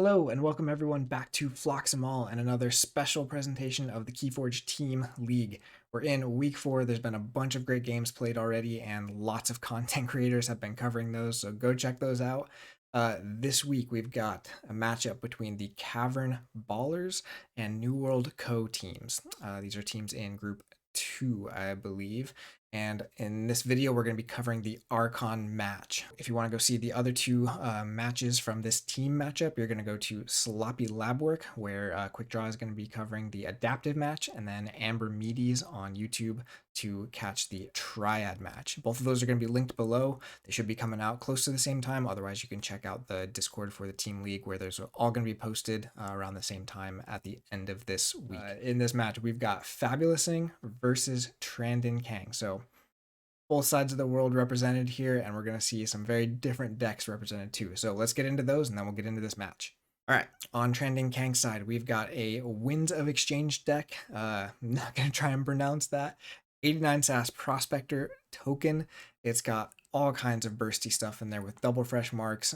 Hello and welcome everyone back to Phlox'em and another special presentation of the Keyforge Team League. We're in week 4. There's been a bunch of great games played already and lots of content creators have been covering those, so go check those out. This week we've got a matchup between the Tavern Ballers and New World Co teams. These are teams in group 2, I believe. And in this video, we're going to be covering the Archon match. If you want to go see the other two matches from this team matchup, you're going to go to Sloppy Lab Work, where Quick Draw is going to be covering the adaptive match, and then Amber Meaties on YouTube to catch the triad match. Both of those are going to be linked below. They should be coming out close to the same time. Otherwise, you can check out the Discord for the Team League, where there's all going to be posted around the same time at the end of this week. In this match, we've got Fabulousing versus trandinhkhang. So both sides of the world represented here, and we're going to see some very different decks represented too. So let's get into those, and then we'll get into this match. All right, on trandinhkhang's side, we've got a Winds of Exchange deck. I'm not going to try and pronounce that. 89 SAS Prospector token. It's got all kinds of bursty stuff in there with double fresh marks,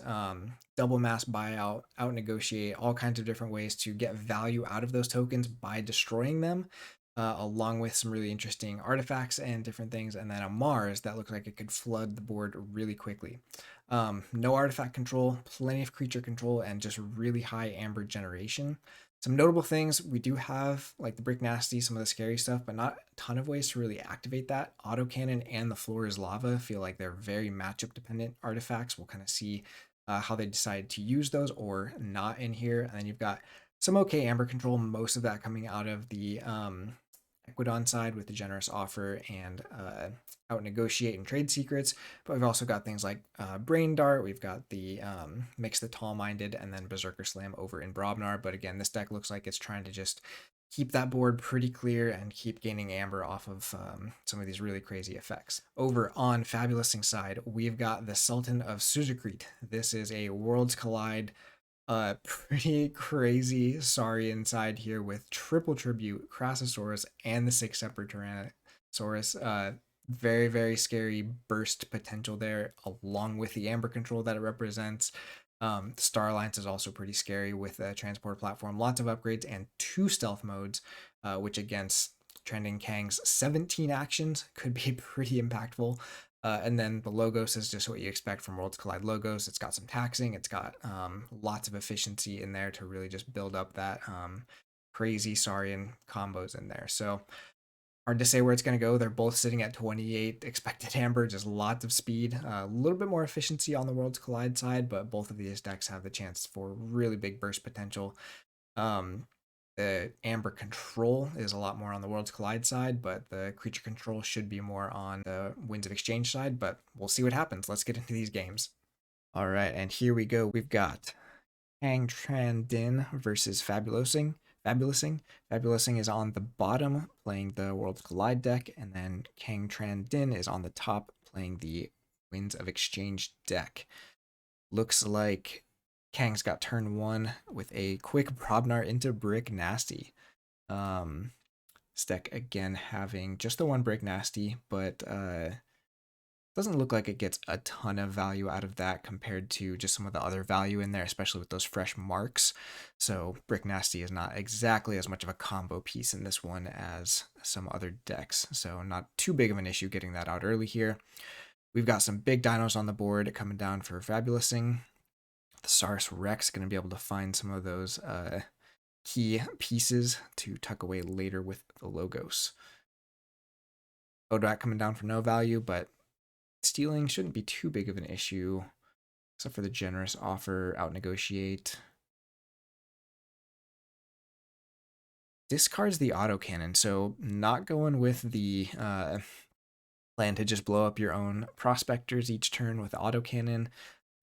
double mass buyout, out negotiate, all kinds of different ways to get value out of those tokens by destroying them. Along with some really interesting artifacts and different things, and then a Mars that looks like it could flood the board really quickly. No artifact control, plenty of creature control, and just really high amber generation. Some notable things, we do have like the Brick Nasty, some of the scary stuff, but not a ton of ways to really activate that. Autocannon and the Floor is Lava feel like they're very matchup dependent artifacts. We'll kind of see how they decide to use those or not in here. And then you've got some okay amber control, most of that coming out of the Equidon side with the generous offer and out negotiate and trade secrets. But we've also got things like Brain Dart. We've got the Mix the Tall Minded and then Berserker Slam over in Brobnar. But again, this deck looks like it's trying to just keep that board pretty clear and keep gaining amber off of some of these really crazy effects. Over on Fabulousing side, we've got the Sultan of Suzerain. This is a Worlds Collide pretty crazy sorry inside here with triple tribute, Crassosaurus, and the 6 separate Tyrannosaurus. Very, very scary burst potential there, along with the amber control that it represents. Star Alliance is also pretty scary with a transport platform, lots of upgrades, and 2 stealth modes, which against trandinhkhang's 17 actions could be pretty impactful. And then the Logos is just what you expect from Worlds Collide Logos. It's got some taxing. It's got lots of efficiency in there to really just build up that crazy Saurian combos in there. So hard to say where it's going to go. They're both sitting at 28 expected amber, just lots of speed. A little bit more efficiency on the Worlds Collide side, but both of these decks have the chance for really big burst potential. The amber control is a lot more on the Worlds Collide side, but the creature control should be more on the Winds of Exchange side, but we'll see what happens. Let's get into these games. All right, and here we go. We've got Hang Trandin versus Fabulousing. Fabulousing is on the bottom playing the Worlds Collide deck, and then Hang Trandin is on the top playing the Winds of Exchange deck. Looks like Kang's got turn 1 with a quick Brobnar into Brick Nasty. This deck again having just the 1 Brick Nasty, but doesn't look like it gets a ton of value out of that compared to just some of the other value in there, especially with those fresh marks. So Brick Nasty is not exactly as much of a combo piece in this one as some other decks. So not too big of an issue getting that out early here. We've got some big dinos on the board coming down for Fabulousing. The Saurus Rex going to be able to find some of those key pieces to tuck away later with the Logos. Odrak coming down for no value, but stealing shouldn't be too big of an issue, except for the generous offer, out negotiate. Discards the autocannon, so not going with the plan to just blow up your own prospectors each turn with the autocannon.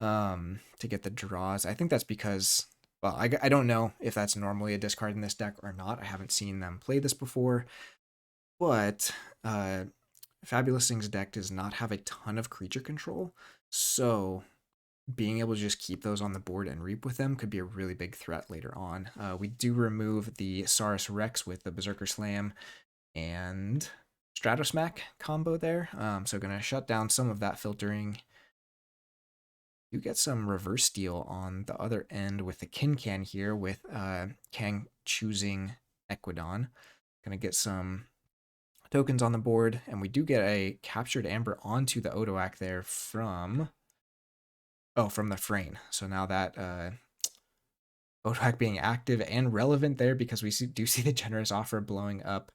To get the draws. I think that's because, well, I don't know if that's normally a discard in this deck or not. I haven't seen them play this before, but Fabulousing's deck does not have a ton of creature control, so being able to just keep those on the board and reap with them could be a really big threat later on. We do remove the Saurus Rex with the Berserker Slam and Stratosmack combo there, so going to shut down some of that filtering. You get some reverse steal on the other end with the Kincan here, with Kang choosing Equidon. Gonna get some tokens on the board, and we do get a captured Amber onto the Odoak there from the Frayne. So now that Odoak being active and relevant there, because we do see the generous offer blowing up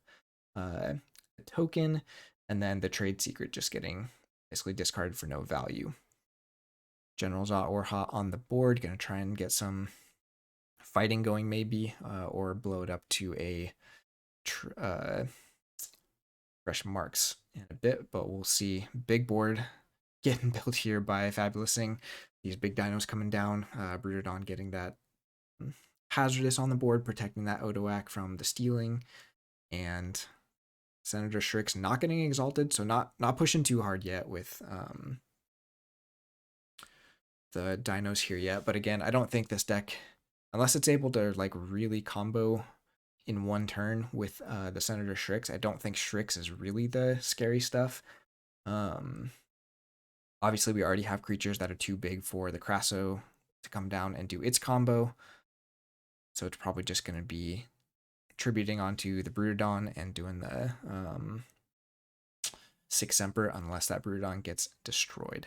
the token, and then the trade secret just getting basically discarded for no value. Generals or hot on the board, gonna try and get some fighting going maybe, or blow it up to a fresh marks in a bit, but we'll see. Big board getting built here by Fabulousing. These big dinos coming down, Brutodon getting that hazardous on the board, protecting that Odoak from the stealing, and Senator Shrix not getting exalted, so not pushing too hard yet with the dinos here yet. But again, I don't think this deck, unless it's able to like really combo in one turn with the Senator Shrix, I don't think Shrix is really the scary stuff. Obviously, we already have creatures that are too big for the Crasso to come down and do its combo, so it's probably just going to be tributing onto the Brutodon and doing the 6 Emperor unless that Brutodon gets destroyed.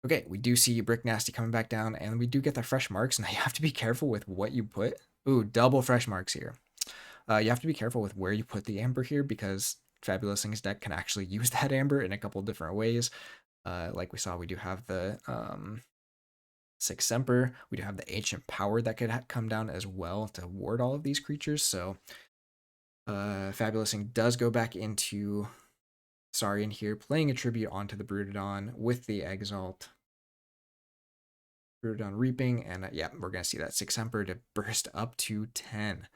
Okay, we do see Brick Nasty coming back down, and we do get the fresh marks. Now you have to be careful with what you put. Ooh, double fresh marks here. You have to be careful with where you put the Amber here, because Fabulousing's deck can actually use that Amber in a couple different ways. Like we saw, we do have the 6 Emperor. We do have the Ancient Power that could come down as well to ward all of these creatures. So Fabulousing does go back into Saurian here, playing a tribute onto the Brutodon with the Exalt. Brutodon Reaping, and yeah, we're going to see that 6 Emperor to burst up to 10.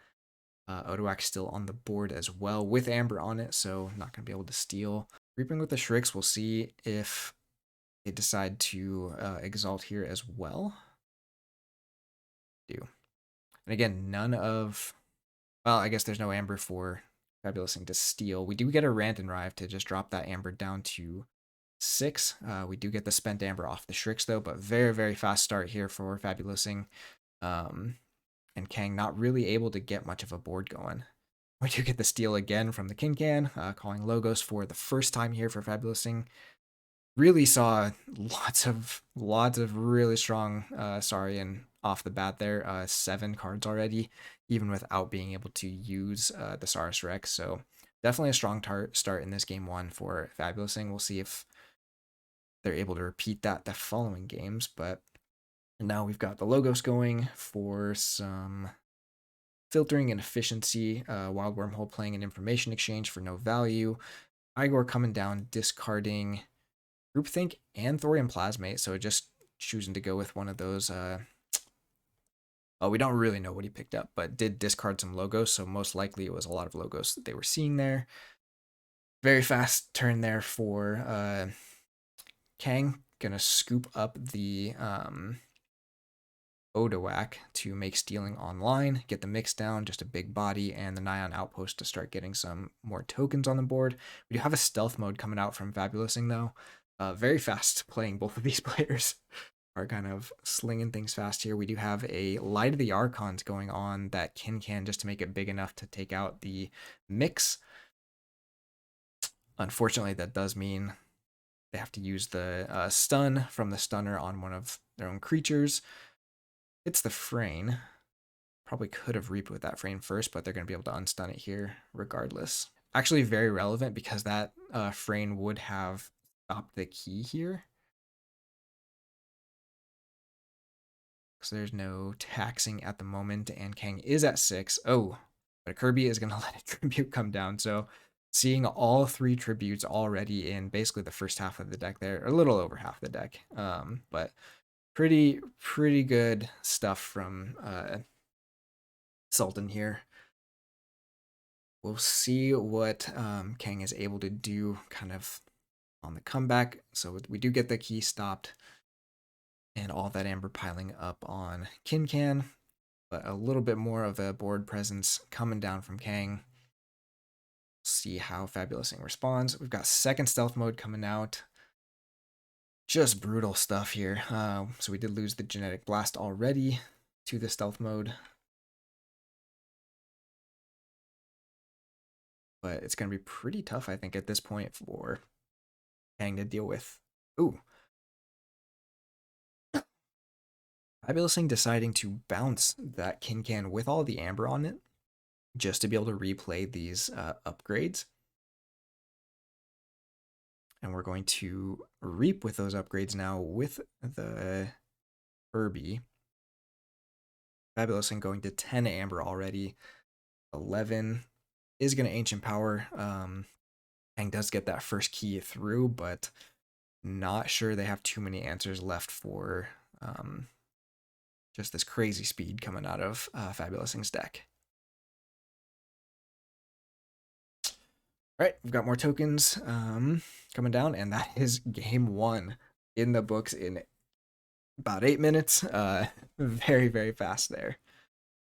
Odoak still on the board as well with Amber on it, so not going to be able to steal. Reaping with the Shrix, we'll see if they decide to Exalt here as well. And again, none of... Well, I guess there's no Amber for Fabulousing to steal. We do get a Rand and Rive to just drop that Amber down to 6. We do get the Spent Amber off the Shrix, though, but very, very fast start here for Fabulousing. And Kang not really able to get much of a board going. We do get the steal again from the Kincan, calling Logos for the first time here for Fabulousing. Really saw lots of really strong Saurian off the bat there. 7 cards already, even without being able to use the Saurus Rex. So definitely a strong start in this game 1 for Fabulousing. We'll see if they're able to repeat that the following games. But now we've got the Logos going for some filtering and efficiency. Wild Wormhole playing an information exchange for no value. Igor coming down, discarding Groupthink and Thorium Plasmate, so just choosing to go with one of those. We don't really know what he picked up, but did discard some Logos, so most likely it was a lot of Logos that they were seeing there. Very fast turn there for Kang. Gonna scoop up the Odoak to make stealing online, get the mix down, just a big body, and the Nyan Outpost to start getting some more tokens on the board. We do have a stealth mode coming out from Fabulousing, though. Very fast playing both of these players are kind of slinging things fast here. We do have a Light of the Archons going on that can just to make it big enough to take out the mix. Unfortunately, that does mean they have to use the stun from the stunner on one of their own creatures. It's the Frayne. Probably could have reaped with that Frayne first, but they're going to be able to unstun it here regardless. Actually very relevant because that Frayne would have stopped the key here. So there's no taxing at the moment, and Kang is at 6. Oh, but Kirby is going to let a tribute come down. So seeing all 3 tributes already in basically the first half of the deck there, or a little over half the deck. But pretty good stuff from Sultan here. We'll see what Kang is able to do kind of on the comeback. So we do get the key stopped and all that Amber piling up on Kincan, but a little bit more of a board presence coming down from Kang. See how Fabulousing responds. We've got second stealth mode coming out. Just brutal stuff here. So we did lose the genetic blast already to the stealth mode. But it's going to be pretty tough, I think, at this point for Kang to deal with. Ooh. Fabulous Thing deciding to bounce that Kin Can with all the amber on it just to be able to replay these upgrades. And we're going to reap with those upgrades now with the Kirby. Fabulous Thing going to 10 amber already. 11 is going to Ancient Power. Kang does get that first key through, but not sure they have too many answers left for just this crazy speed coming out of Fabulous Thing's deck. All right, we've got more tokens coming down, and that is game 1 in the books in about 8 minutes. Very, very fast there.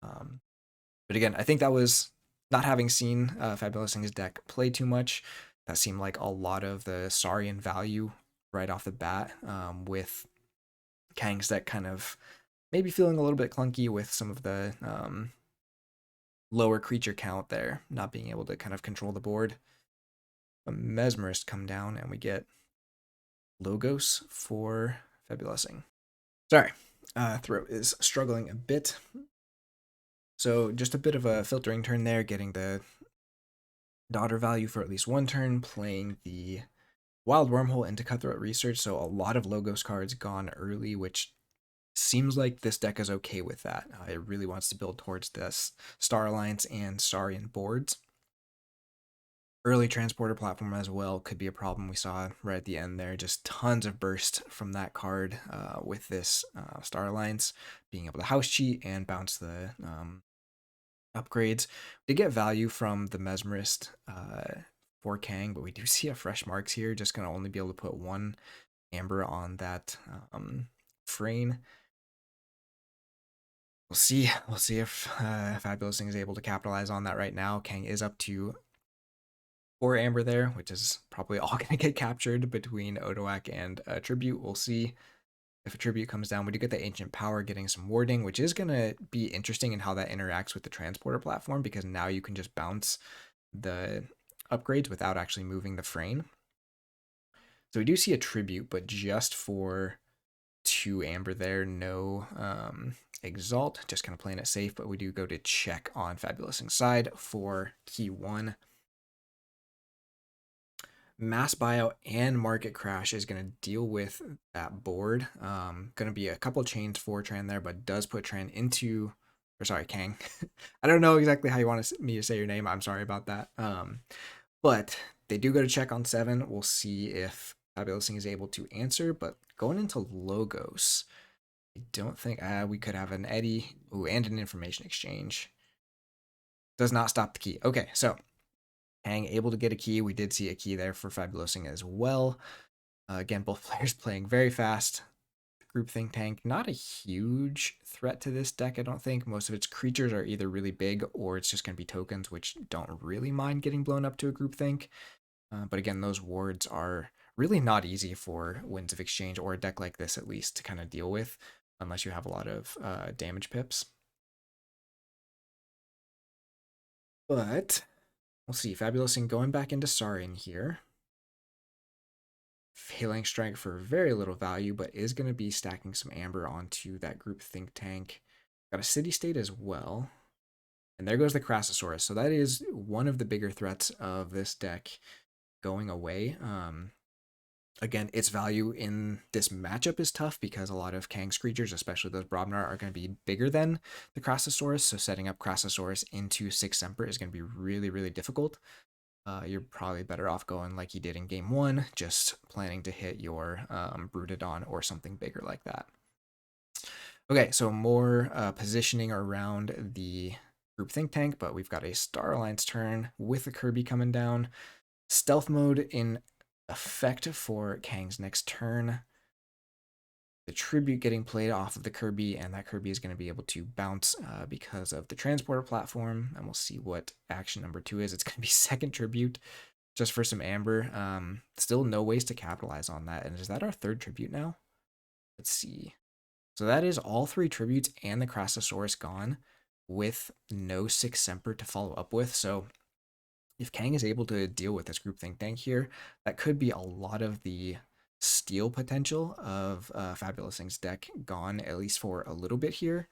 But again, I think that was not having seen Fabulous Thing's deck play too much. That seemed like a lot of the Saurian value right off the bat, with Kang's deck kind of maybe feeling a little bit clunky with some of the lower creature count there, not being able to kind of control the board. A Mesmerist come down, and we get Logos for Fabulous Thing. Sorry, throat is struggling a bit. So just a bit of a filtering turn there, getting the daughter value for at least one turn, playing the Wild Wormhole into Cutthroat Research, so a lot of Logos cards gone early, which seems like this deck is okay with that. It really wants to build towards this Star Alliance and Saurian boards. Early Transporter platform as well could be a problem. We saw right at the end there, just tons of burst from that card with this Star Alliance, being able to house cheat and bounce the upgrades. We get value from the Mesmerist for Kang, but we do see a Fresh Marks here, just going to only be able to put 1 amber on that frame. We'll see if Fabulous Thing is able to capitalize on that right now. Kang is up to 4 amber there, which is probably all going to get captured between Odoak and Tribute. We'll see if a Tribute comes down. We do get the Ancient Power getting some warding, which is going to be interesting in how that interacts with the Transporter platform, because now you can just bounce the upgrades without actually moving the frame. So we do see a Tribute, but just for 2 amber there, no Exalt, just kind of playing it safe, but we do go to check on Fabulous Thing's side for key 1. Mass Buyout and Market Crash is going to deal with that board. Going to be a couple chains for Tran there, but does put Tran into, or sorry, Kang. I don't know exactly how you want me to say your name. I'm sorry about that. But they do go to check on 7. We'll see if Fabulous Thing is able to answer, but going into Logos, I don't think we could have an Eddie and an information exchange. Does not stop the key. Okay, so Kang able to get a key. We did see a key there for Fabulous Thing as well. Again, both players playing very fast. Group Think Tank, not a huge threat to this deck, I don't think. Most of its creatures are either really big or it's just going to be tokens, which don't really mind getting blown up to a Group Think. But again, those wards are really not easy for Winds of Exchange, or a deck like this at least, to kind of deal with, unless you have a lot of damage pips. But we'll see. Fabulous Thing going back into Saurian here. Failing Strike for very little value, but is going to be stacking some amber onto that Group Think Tank. Got a City State as well. And there goes the Crassosaurus. So that is one of the bigger threats of this deck going away. Again, its value in this matchup is tough because a lot of Kang's creatures, especially those Brobnar, are going to be bigger than the Crassosaurus. So setting up Crassosaurus into 6 Semper is going to be really, really difficult. You're probably better off going like you did in game 1, just planning to hit your Brutodon or something bigger like that. Okay, so more positioning around the Group Think Tank, but we've got a Star Alliance turn with a Kirby coming down. Stealth mode in effect for Kang's next turn. The Tribute getting played off of the Kirby, and that Kirby is going to be able to bounce because of the Transporter platform, and we'll see what action number 2 is. It's going to be second Tribute. just for some amber. Still no ways to capitalize on that. And is that our third tribute now? Let's see. So that is all 3 tributes and the Crassosaurus gone with no 6 Semper to follow up with. So if Kang is able to deal with this group think tank here, that could be a lot of the steal potential of Fabulous Thing's deck gone, at least for a little bit here.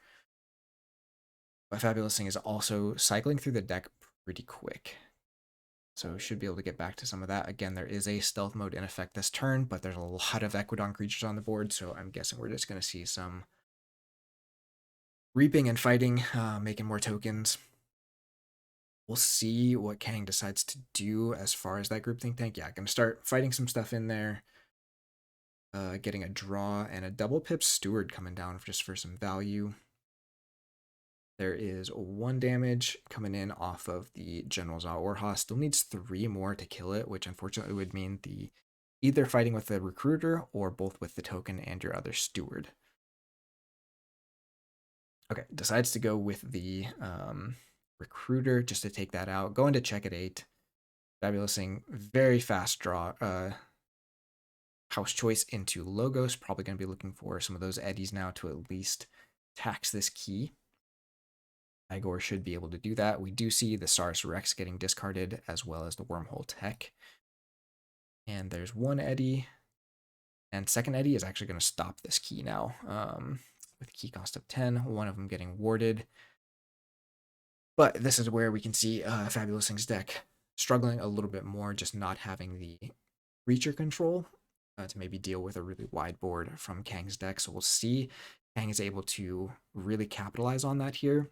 But Fabulous Thing is also cycling through the deck pretty quick. So should be able to get back to some of that. Again, there is a stealth mode in effect this turn, but there's a lot of Equidon creatures on the board, so I'm guessing we're just going to see some reaping and fighting, making more tokens. We'll see what Kang decides to do as far as that group think tank. Yeah, gonna start fighting some stuff in there. Getting a draw and a double pip steward coming down just for some value. There is 1 damage coming in off of the General Zaorha. Still needs 3 more to kill it, which unfortunately would mean the either fighting with the recruiter or both with the token and your other steward. Okay, decides to go with the recruiter just to take that out. Going to check at 8. Fabulous Thing, very fast draw. House choice into Logos. Probably going to be looking for some of those eddies now to at least tax this key. Igor should be able to do that. We do see the Saurus Rex getting discarded as well as the Wormhole Tech. And there's 1 eddy. And second eddy is actually going to stop this key now. With a key cost of 10, 1 of them getting warded. But this is where we can see Fabulous Thing's deck struggling a little bit more, just not having the creature control to maybe deal with a really wide board from Kang's deck. So we'll see Kang is able to really capitalize on that here.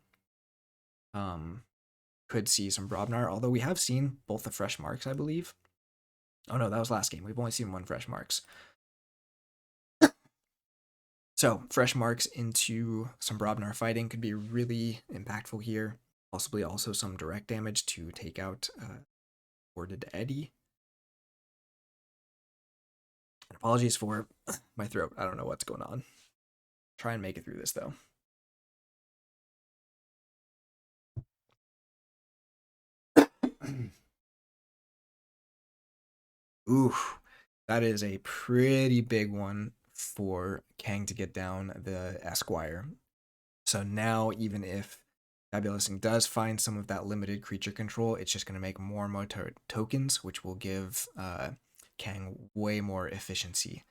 Could see some Brobnar, although we have seen both the fresh marks, I believe. Oh no, that was last game. We've only seen 1 fresh marks. So fresh marks into some Brobnar fighting could be really impactful here. Possibly also some direct damage to take out warded Eddie. And apologies for my throat. I don't know what's going on. Try and make it through this though. Ooh, that is a pretty big one for Kang to get down the Esquire. So now, even if Fabulous Thing does find some of that limited creature control, it's just going to make more and more tokens, which will give Kang way more efficiency.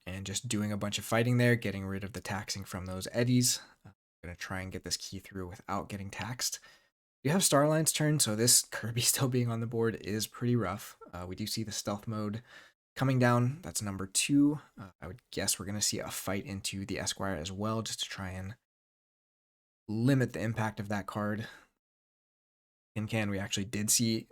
And just doing a bunch of fighting there, getting rid of the taxing from those eddies. I'm going to try and get this key through without getting taxed. We have Starline's turn, so this Kirby still being on the board is pretty rough. We do see the stealth mode coming down. That's number 2. I would guess we're going to see a fight into the Esquire as well, just to try and limit the impact of that card. In Can, we actually did see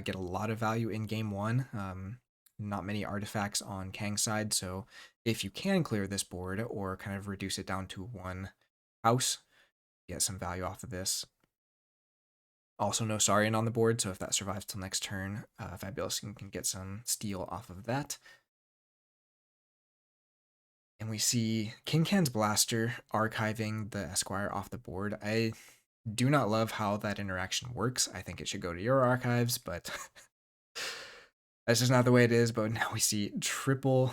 get a lot of value in game 1. Not many artifacts on Kang's side, so if you can clear this board or kind of reduce it down to 1 house, get some value off of this. Also no Saurian on the board, so if that survives till next turn, Fabulous can get some steal off of that. And we see King Can's Blaster archiving the Esquire off the board. I do not love how that interaction works. I think it should go to your archives, but that's just not the way it is. But now we see triple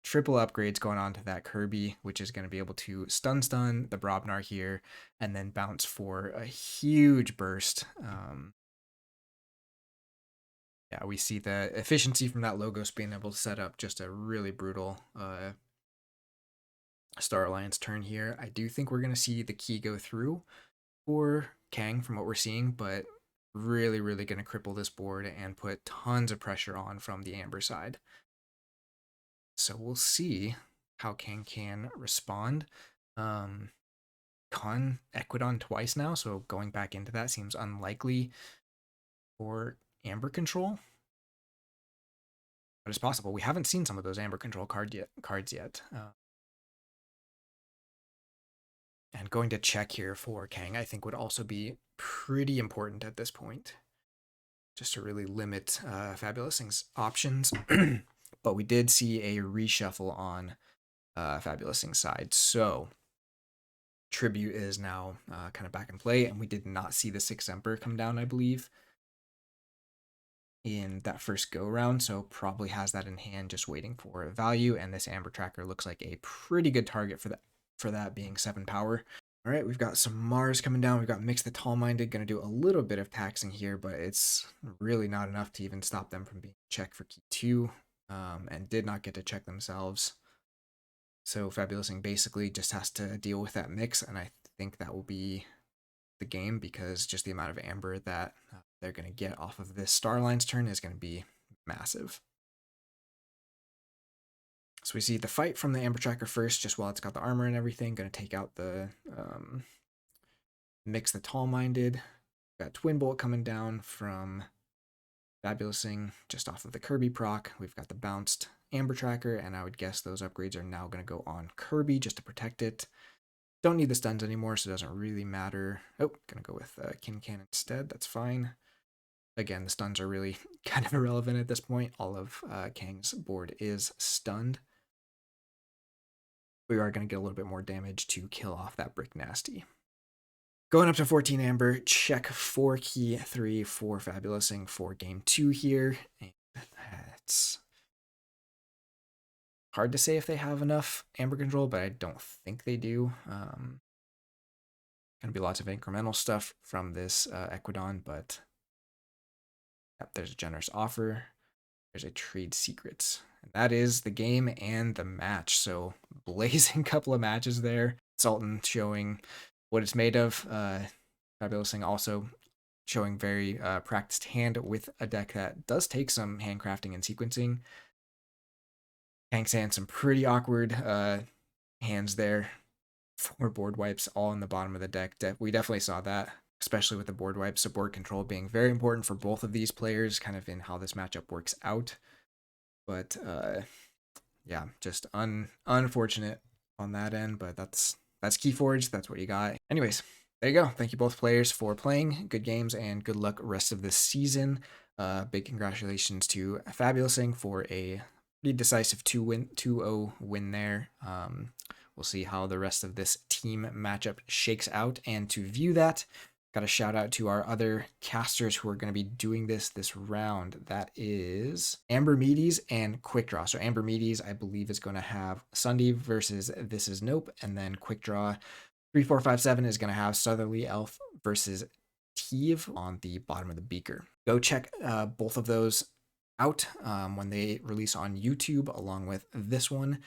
upgrades going on to that Kirby, which is going to be able to stun the Brobnar here, and then bounce for a huge burst. Yeah, we see the efficiency from that Logos being able to set up just a really brutal Star Alliance turn here. I do think we're going to see the key go through for Kang from what we're seeing, but really, really going to cripple this board and put tons of pressure on from the Amber side. So we'll see how Kang can respond. Con Equidon twice now, so going back into that seems unlikely for Amber control. But it's possible. We haven't seen some of those Amber control cards yet. And going to check here for Kang, I think would also be pretty important at this point. Just to really limit Fabulous Thing's options. But we did see a reshuffle on Fabulous Thing's side. So Tribute is now kind of back in play, and we did not see the 6 Emperor come down, I believe, in that first go round, so probably has that in hand just waiting for a value, and this Amber Tracker looks like a pretty good target for that being 7 power. All right, we've got some Mars coming down. We've got Mix the Tall-Minded, going to do a little bit of taxing here, but it's really not enough to even stop them from being checked for key 2, and did not get to check themselves. So Fabulousing basically just has to deal with that mix, and I think that will be the game, because just the amount of amber that they're going to get off of this Starline's turn is going to be massive. So we see the fight from the Amber Tracker first, just while it's got the armor and everything. Going to take out the Mix the Tall-Minded. Got Twin Bolt coming down from Fabulousing just off of the Kirby proc. We've got the bounced Amber Tracker, and I would guess those upgrades are now going to go on Kirby just to protect it. Don't need the stuns anymore, so it doesn't really matter. Oh, gonna go with Kin instead. That's fine. Again, the stuns are really kind of irrelevant at this point. All of Kang's board is stunned. We are going to get a little bit more damage to kill off that Brick Nasty. Going up to 14 Amber, check 4 key 3 for Fabulousing for game 2 here. And it's hard to say if they have enough Amber control, but I don't think they do. Going to be lots of incremental stuff from this Equidon, but yep, there's a generous offer. There's a trade secrets. And that is the game and the match. So blazing couple of matches there. Sultan showing what it's made of. Fabulousing also showing very practiced hand with a deck that does take some handcrafting and sequencing. Kang's hand some pretty awkward hands there. 4 board wipes all in the bottom of the deck. We definitely saw that, especially with the board wipes. So board control being very important for both of these players, kind of in how this matchup works out. But yeah, just unfortunate on that end, but that's Keyforge. That's what you got. Anyways, there you go. Thank you both players for playing. Good games and good luck rest of this season. Big congratulations to Fabulousing for a pretty decisive 2-0 win there. We'll see how the rest of this team matchup shakes out. And to view that, got a shout out to our other casters who are going to be doing this round. That is Amber Meaties and Quick Draw. So Amber Meaties, I believe, is going to have Sunday versus This Is Nope. And then Quick Draw 3457 is going to have Southerly Elf versus Teve on the bottom of the beaker. Go check both of those out when they release on YouTube along with this one,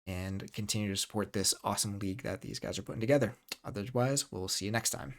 and continue to support this awesome league that these guys are putting together. Otherwise, we'll see you next time.